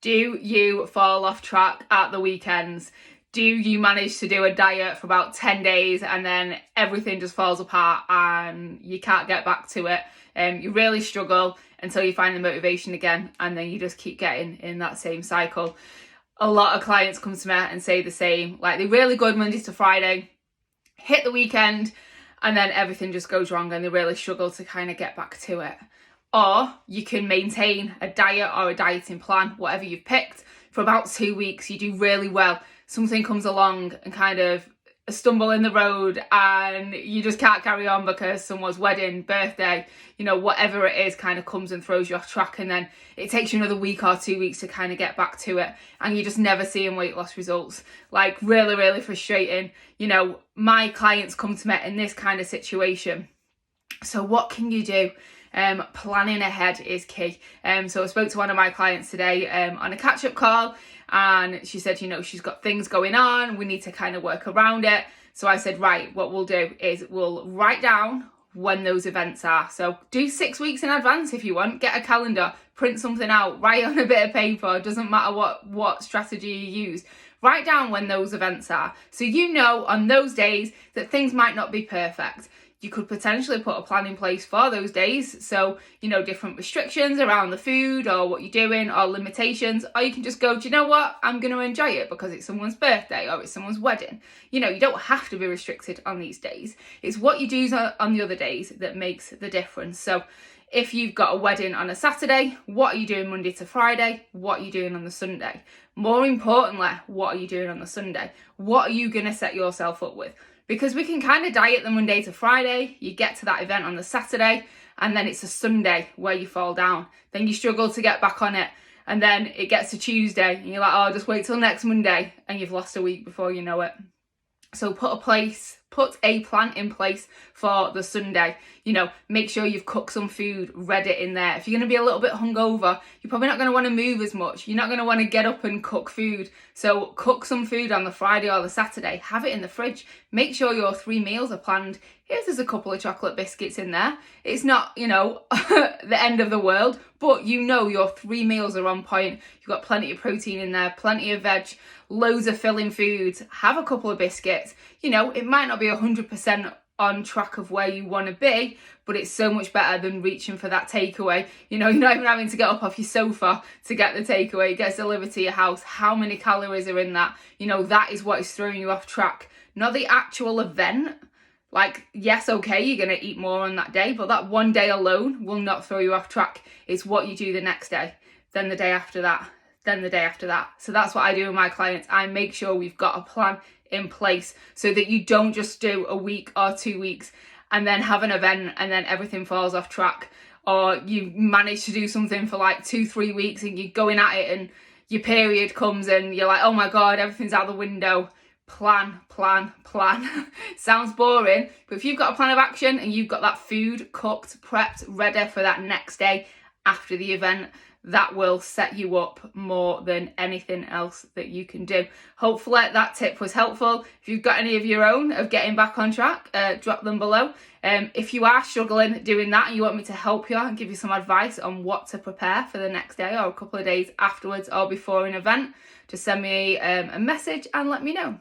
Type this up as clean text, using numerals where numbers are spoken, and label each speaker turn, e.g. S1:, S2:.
S1: Do you fall off track at the weekends? Do you manage to do a diet for about 10 days and then everything just falls apart and you can't get back to it? You really struggle until you find the motivation again, and then you just keep getting in that same cycle. A lot of clients come to me and say the same, like they're really good Monday to Friday, hit the weekend, and then everything just goes wrong and they really struggle to kind of get back to it. Or you can maintain a diet or a dieting plan, whatever you've picked, for about 2 weeks. You do really well. Something comes along and kind of a stumble in the road and you just can't carry on because someone's wedding, birthday, whatever it is kind of comes and throws you off track, and then it takes you another week or 2 weeks to kind of get back to it, and you just never seeing weight loss results. Like really, really frustrating. My clients come to me in this kind of situation. So what can you do? Planning ahead is key. So I spoke to one of my clients today on a catch-up call, and she said, she's got things going on, we need to kind of work around it. So I said, right, what we'll do is we'll write down when those events are. So do 6 weeks in advance if you want, get a calendar, print something out, write on a bit of paper, doesn't matter what strategy you use. Write down when those events are. So on those days that things might not be perfect. You could potentially put a plan in place for those days. So, different restrictions around the food or what you're doing or limitations. Or you can just go, do you know what? I'm going to enjoy it because it's someone's birthday or it's someone's wedding. You don't have to be restricted on these days. It's what you do on the other days that makes the difference. So if you've got a wedding on a Saturday, what are you doing Monday to Friday? What are you doing on the Sunday? More importantly, what are you doing on the Sunday? What are you going to set yourself up with? Because we can kind of diet the Monday to Friday, you get to that event on the Saturday, and then it's a Sunday where you fall down. Then you struggle to get back on it, and then it gets to Tuesday, and you're like, oh, just wait till next Monday, and you've lost a week before you know it. So put a plan in place for the Sunday. Make sure you've cooked some food, read it in there. If you're going to be a little bit hungover, you're probably not going to want to move as much. You're not going to want to get up and cook food. So cook some food on the Friday or the Saturday. Have it in the fridge. Make sure your 3 meals are planned. If there's a couple of chocolate biscuits in there, it's not, the end of the world, but your 3 meals are on point. You've got plenty of protein in there, plenty of veg, loads of filling foods. Have a couple of biscuits. It might not be 100% on track of where you want to be, but it's so much better than reaching for that takeaway. You're not even having to get up off your sofa to get the takeaway. It gets delivered to your house. How many calories are in that? That is what is throwing you off track, not the actual event. Like, yes, okay, you're going to eat more on that day, but that one day alone will not throw you off track. It's what you do the next day, then the day after that, then the day after that. So that's what I do with my clients. I make sure we've got a plan in place so that you don't just do a week or 2 weeks and then have an event and then everything falls off track, or you manage to do something for like 2-3 weeks and you're going at it and your period comes and you're like, oh my God, everything's out the window. Plan. Sounds boring, but if you've got a plan of action and you've got that food cooked, prepped, ready for that next day after the event, that will set you up more than anything else that you can do. Hopefully that tip was helpful. If you've got any of your own of getting back on track, drop them below. If you are struggling doing that and you want me to help you and give you some advice on what to prepare for the next day or a couple of days afterwards or before an event, just send me a message and let me know.